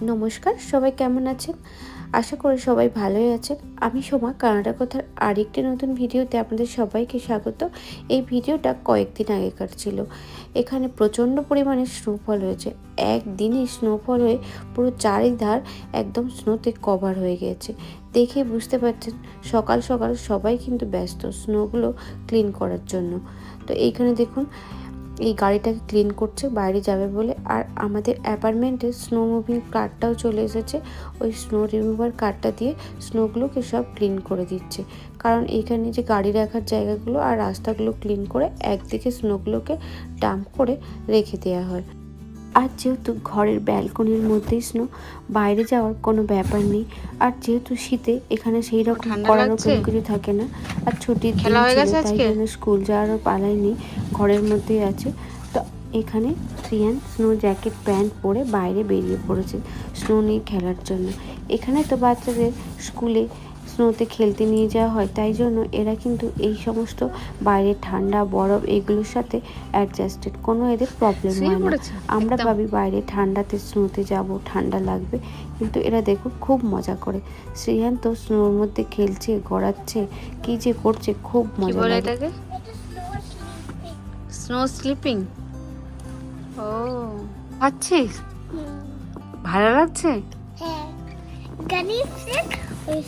নমস্কার, সবাই কেমন আছেন? আশা করি সবাই ভালোই আছেন। আমি সোমা, কানাডা কথার আরেকটি নতুন ভিডিওতে আপনাদের সবাইকে স্বাগত। এই ভিডিওটা কয়েকদিন আগেকার ছিল। এখানে প্রচণ্ড পরিমাণে স্নোফল হয়েছে। একদিনই স্নোফল হয়ে পুরো চারিধার একদম স্নোতে কভার হয়ে গিয়েছে। দেখে বুঝতে পারছেন সকাল সকাল সবাই কিন্তু ব্যস্ত স্নোগুলো ক্লিন করার জন্য। তো এইখানে দেখুন এই গাড়িটাকে ক্লিন করছে বাইরে যাবে বলে। আর আমাদের অ্যাপার্টমেন্টে স্নো মুভিং কারটাও চলে এসেছে। ওই স্নো রিমুভার কারটা দিয়ে স্নোগুলোকে সব ক্লিন করে দিচ্ছে, কারণ এইখানে যে গাড়ি রাখার জায়গাগুলো আর রাস্তাগুলো ক্লিন করে একদিকে স্নোগুলোকে ডাম্প করে রেখে দেওয়া হয়। আর যেহেতু ঘরের ব্যালকনির মধ্যেই স্নো, বাইরে যাওয়ার কোনো ব্যাপার নেই। আর যেহেতু শীতে এখানে সেই রকম করারও কোনো কিছু থাকে না। আর ছুটির দিন ছিল, তাই জন্য স্কুল যাওয়ারও পালাই নেই, ঘরের মধ্যেই আছে। তো এখানে রিয়ান স্নো জ্যাকেট প্যান্ট পরে বাইরে বেরিয়ে পড়েছে স্নো নিয়ে খেলার জন্য। এখানে তো বাচ্চাদের স্কুলে স্নোতে খেলতে নিয়ে যাওয়া হয়, তাই জন্য এরা কিন্তু এই সমস্ত বাইরে ঠান্ডা বরফ এগুলোর সাথে অ্যাডজাস্টেড, কোনো এদের প্রবলেম হয় না। আমরা ভাবি বাইরে ঠান্ডাতে স্নোতে যাব, ঠান্ডা লাগবে, কিন্তু এরা দেখুন খুব মজা করে। শ্রেয়ান তো স্নোর মধ্যে খেলছে, গড়াচ্ছে, কি যে করছে, খুব মজা লাগে। Snow sleeping. ও আচ্ছিস, ভালো লাগছে? হ্যাঁ, Ganesh said,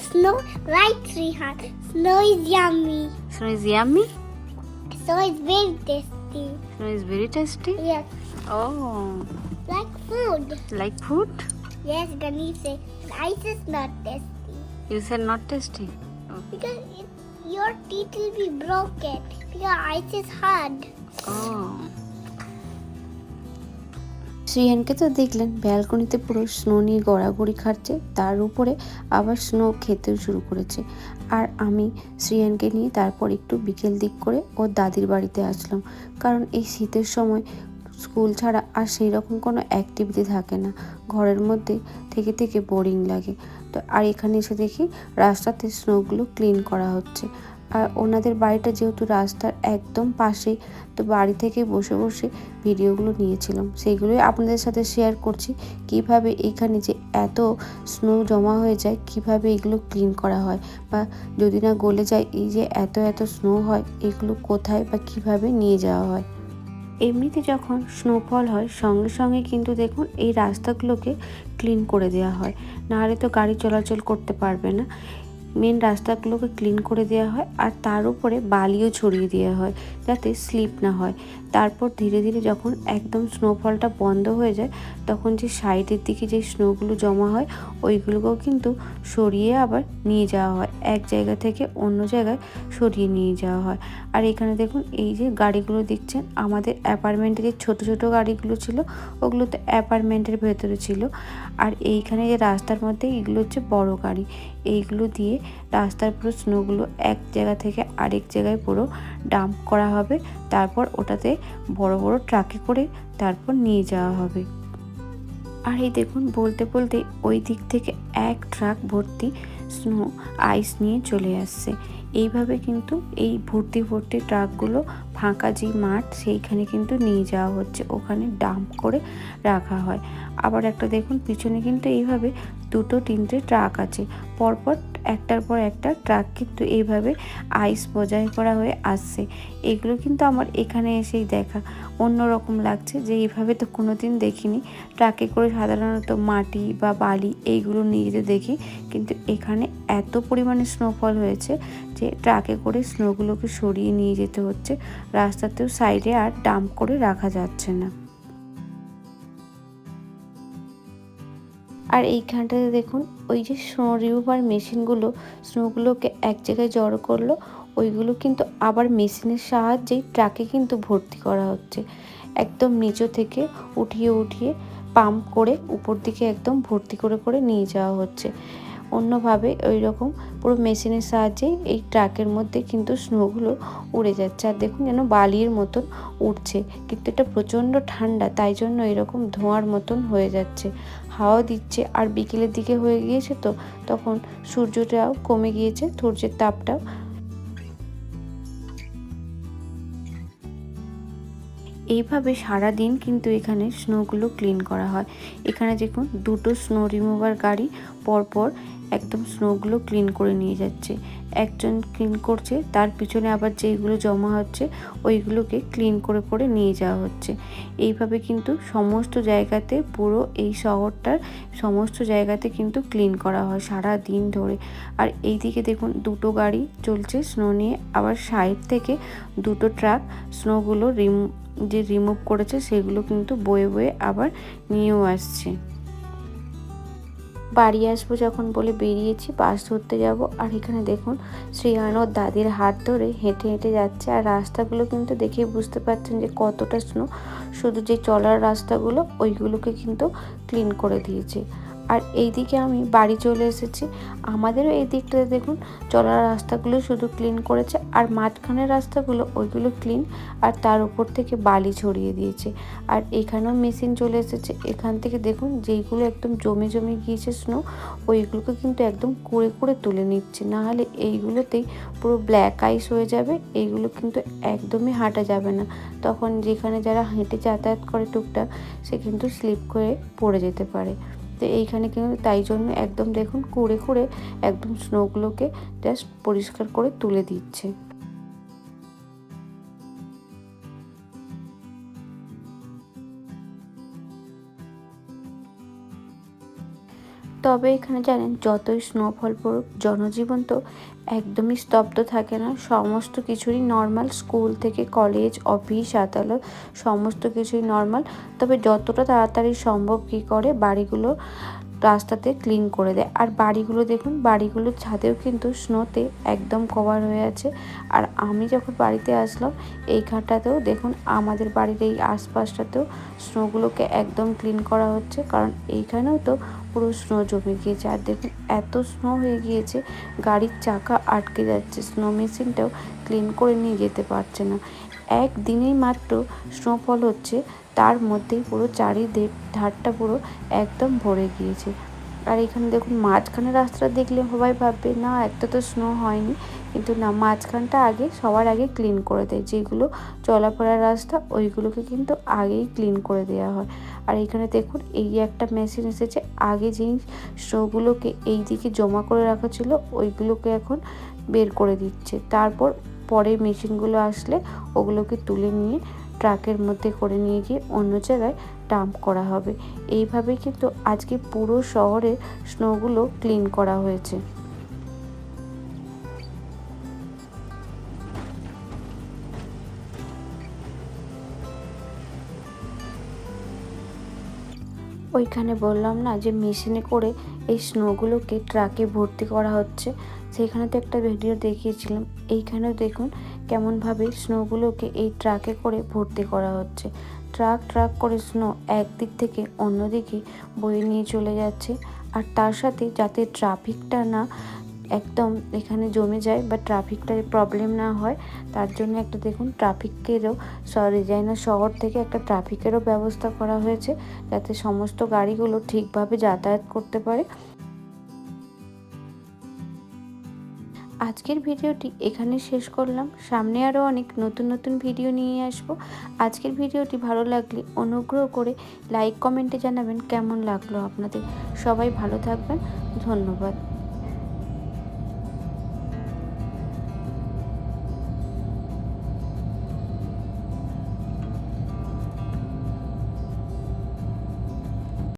snow right, Srihan. Snow is yummy. Snow is yummy? Snow is very tasty. Snow is very tasty? Yes, Oh, like food. like food? Yes, Ganesh said, ice is not tasty. You said not tasty? Because your teeth will be broken. Because ice is hard. Oh. শ্রিয়ানকে তো দেখলেন ব্যালকনিতে পুরো snow নিয়ে গড়াগড়ি খাচ্ছে, তার উপরে আবার স্নো খেতেও শুরু করেছে। আর আমি শ্রিয়ানকে নিয়ে তারপর একটু বিকেল দিক করে ওর দাদির বাড়িতে আসলাম, কারণ এই শীতের সময় স্কুল ছাড়া আর সেই রকম কোনো অ্যাক্টিভিটি থাকে না, ঘরের মধ্যে থেকে থেকে বোরিং লাগে। তো আর এখানে এসে দেখি রাস্তাতে স্নোগুলো ক্লিন করা হচ্ছে। আর ওনাদের বাড়িটা যেহেতু রাস্তার একদম পাশেই, তো বাড়ি থেকে বসে বসে ভিডিওগুলো নিয়েছিলাম, সেইগুলোই আপনাদের সাথে শেয়ার করছি। কিভাবে এইখানে যে এত স্নো জমা হয়ে যায়, কিভাবে এগুলো ক্লিন করা হয়, বা যদি না গলে যায় এই যে এত এত স্নো হয়, এগুলো কোথায় বা কিভাবে নিয়ে যাওয়া হয়। এমনিতে যখন স্নোফল হয় সঙ্গে সঙ্গে কিন্তু দেখুন এই রাস্তাগুলোকে ক্লিন করে দেওয়া হয়, নাহলে তো গাড়ি চলাচল করতে পারবে না। মেন রাস্তাগুলোকে ক্লিন করে দেওয়া হয়, আর তার উপরে বালিও ছড়িয়ে দেওয়া হয় যাতে স্লিপ না হয়। তারপর ধীরে ধীরে যখন একদম স্নোফলটা বন্ধ হয়ে যায়, তখন যে সাইডের দিকে যে স্নোগুলো জমা হয় ওইগুলোকেও কিন্তু সরিয়ে আবার নিয়ে যাওয়া হয়, এক জায়গা থেকে অন্য জায়গায় সরিয়ে নিয়ে যাওয়া হয়। আর এখানে দেখুন এই যে গাড়িগুলো দেখছেন, আমাদের অ্যাপার্টমেন্টে যে ছোট ছোট গাড়িগুলো ছিল ওগুলো তো অ্যাপার্টমেন্টের ভেতরে ছিল। আর এইখানে যে রাস্তার মধ্যে এগুলো হচ্ছে বড় গাড়ি, এইগুলো দিয়ে রাস্তার পুরো স্নোগুলো এক জায়গা থেকে আরেক জায়গায় পুরো ডাম্প করা হবে, তারপর ওটাতে বড় বড় ট্রাকে করে তারপর নিয়ে যাওয়া হবে। আর এই দেখুন বলতে বলতে ওই দিক থেকে এক ট্রাক ভর্তি স্নো আইস নিয়ে চলে আসছে। এইভাবে কিন্তু এই ভর্তি ভর্তি ট্রাকগুলো ফাঁকা যে মাঠ সেইখানে কিন্তু নিয়ে যাওয়া হচ্ছে, ওখানে ডাম্প করে রাখা হয়। আবার একটা দেখুন পিছনে কিন্তু এইভাবে দুটো তিনটে ট্রাক আছে, পরপর একটার পর একটা ট্রাক কিন্তু এইভাবে আইস বোঝাই করা হয়ে আসছে। এগুলো কিন্তু আমার এখানে এসেই দেখা অন্যরকম লাগছে, যে এইভাবে তো কোনো দিন দেখিনি। ট্রাকে করে সাধারণত মাটি বা বালি এইগুলো নিয়ে যেতে দেখি, কিন্তু এখানে এত পরিমাণে স্নোফল হয়েছে যে ট্রাকে করে স্নোগুলোকে সরিয়ে নিয়ে যেতে হচ্ছে, রাস্তাতেও সাইডে আর ডাম্প করে রাখা যাচ্ছে না। আর এইখানটাতে দেখুন ওই যে স্নো রিমুভার মেশিনগুলো স্নোগুলোকে এক জায়গায় জড়ো করলো, ওইগুলো কিন্তু আবার মেশিনের সাহায্যেই ট্রাকে কিন্তু ভর্তি করা হচ্ছে, একদম নিচু থেকে উঠিয়ে উঠিয়ে পাম্প করে উপর দিকে একদম ভর্তি করে করে নিয়ে যাওয়া হচ্ছে। অন্যভাবে ওই রকম পুরো মেশিনের সাহায্যে এই ট্রাকের মধ্যে কিন্তু স্নোগুলো উড়ে যাচ্ছে, আর দেখুন যেন বালির মতন উঠছে, কিন্তু এটা প্রচণ্ড ঠান্ডা, তাই জন্য এরকম ধোঁয়ার মতন হয়ে যাচ্ছে, হাওয়া দিচ্ছে। আর বিকেলের দিকে হয়ে গিয়েছে তো তখন সূর্যটাও কমে গিয়েছে, সূর্যের তাপটাও। এইভাবে সারা দিন কিন্তু এখানে স্নোগুলো ক্লিন করা হয়। এখানে দেখুন দুটো স্নো রিমুভার গাড়ি পরপর একদম স্নোগুলো ক্লিন করে নিয়ে যাচ্ছে। একজন ক্লিন করছে, তার পিছনে আবার যেইগুলো জমা হচ্ছে ওইগুলোকে ক্লিন করে করে নিয়ে যাওয়া হচ্ছে। এইভাবে কিন্তু সমস্ত জায়গাতে, পুরো এই শহরটার সমস্ত জায়গাতে কিন্তু ক্লিন করা হয় সারা দিন ধরে। আর এইদিকে দেখুন দুটো গাড়ি চলছে স্নো নিয়ে, আবার সাইড থেকে দুটো ট্রাক স্নোগুলো রিমুভ করেছে সেগুলো কিন্তু বয়ে বয়ে আবার নিয়েও আসছে। বাড়ি আসবো যখন বলে বেরিয়েছি বাস ধরতে যাব। আর এখানে দেখুন শ্রেয়ান ওর দাদির হাত ধরে হেঁটে হেঁটে যাচ্ছে। আর রাস্তাগুলো কিন্তু দেখেই বুঝতে পারছেন যে কতটা স্নো। শুধু যে চলার রাস্তাগুলো ওইগুলোকে কিন্তু ক্লিন করে দিয়েছে। আর এইদিকে আমি বাড়ি চলে এসেছি। আমাদেরও এই দিকটাতে দেখুন চলার রাস্তাগুলো শুধু ক্লিন করেছে, আর মাঝখানের রাস্তাগুলো ওইগুলো ক্লিন, আর তার উপর থেকে বালি ছড়িয়ে দিয়েছে। আর এখানেও মেশিন চলে এসেছে। এখান থেকে দেখুন যেইগুলো একদম জমে জমে গিয়েছে স্নো, ওইগুলোকে কিন্তু একদম কুড়ে কুড়ে তুলে নিচ্ছে, না হলে এইগুলোতেই পুরো ব্ল্যাক আইস হয়ে যাবে। এইগুলো কিন্তু একদমই হাঁটা যাবে না, তখন যেখানে যারা হেঁটে যাতায়াত করে টুকটাক সে কিন্তু স্লিপ করে পড়ে যেতে পারে। তো এইখানে কিন্তু তাই জন্য একদম দেখুন কুড়ে কুড়ে একদম স্নোগুলোকে জাস্ট পরিষ্কার করে তুলে দিচ্ছে। তবে এখানে জানেন যতই স্নোফল পড়ুক জনজীবন তো একদমই স্তব্ধ থাকে না। সমস্ত কিছুরই নর্মাল, স্কুল থেকে কলেজ, অফিস, আদালত সমস্ত কিছুই নর্মাল। তবে যতটা তাড়াতাড়ি সম্ভব কী করে বাড়িগুলো রাস্তাতে ক্লিন করে দেয়। আর বাড়িগুলো দেখুন, বাড়িগুলোর ছাদেও কিন্তু স্নোতে একদম কভার হয়ে আছে। আর আমি যখন বাড়িতে আসলাম এইখানটাতেও দেখুন আমাদের বাড়ির এই আশপাশটাতেও স্নোগুলোকে একদম ক্লিন করা হচ্ছে, কারণ এইখানেও তো পুরো স্নো জমে গিয়েছে। আর দেখুন এত স্নো হয়ে গিয়েছে গাড়ির চাকা আটকে যাচ্ছে, স্নো মেশিনটাও ক্লিন করে নিয়ে যেতে পারছে না। একদিনেই মাত্র স্নোফল হচ্ছে, তার মধ্যেই পুরো ধারটা পুরো একদম ভরে গিয়েছে। আর এখানে দেখুন মাঝখানে রাস্তাটা দেখলে সবাই ভাববে না একটা তো স্নো হয়নি, কিন্তু না, মাঝখানটা সবার আগে ক্লিন করে দেয়। যেগুলো চলাফেরার রাস্তা ওইগুলোকে কিন্তু আগেই ক্লিন করে দেওয়া হয়। আর এখানে দেখুন এই একটা মেশিন এসেছে, আগে যেই স্নোগুলোকে এই দিকে জমা করে রাখা ছিল ওইগুলোকে এখন বের করে দিচ্ছে। তারপর পরে মেশিনগুলো আসলে ওগুলোকে তুলে নিয়ে ট্রাকের মধ্যে করে নিয়ে গিয়ে অন্য জায়গায় ডাম্প করা হবে। এইভাবে কিন্তু আজকে পুরো শহরের স্নোগুলো ক্লিন করা হয়েছে। ওইখানে বললাম না যে মেশিনে করে এই স্নোগুলোকে ট্রাকে ভর্তি করা হচ্ছে, সেখানে তো একটা ভিডিও দেখিয়েছিলাম। এইখানেও দেখুন কেমনভাবে স্নোগুলোকে এই ট্রাকে করে ভর্তি করা হচ্ছে। ট্রাক করে স্নো একদিক থেকে অন্যদিকে বয়ে নিয়ে চলে যাচ্ছে। আর তার সাথে যাতে ট্রাফিকটা না একদম এখানে জমে যায় বা ট্রাফিকটার প্রবলেম না হয়, তার জন্য একটা দেখুন ট্রাফিকেরও রিজাইনার শহর থেকে একটা ট্রাফিকেরও ব্যবস্থা করা হয়েছে, যাতে সমস্ত গাড়িগুলো ঠিকভাবে যাতায়াত করতে পারে। আজকের ভিডিওটি এখানে শেষ করলাম। সামনে আরও অনেক নতুন নতুন ভিডিও নিয়ে আসব। আজকের ভিডিওটি ভালো লাগলে অনুগ্রহ করে লাইক কমেন্টে জানাবেন কেমন লাগলো আপনাদের। সবাই ভালো থাকবেন, ধন্যবাদ।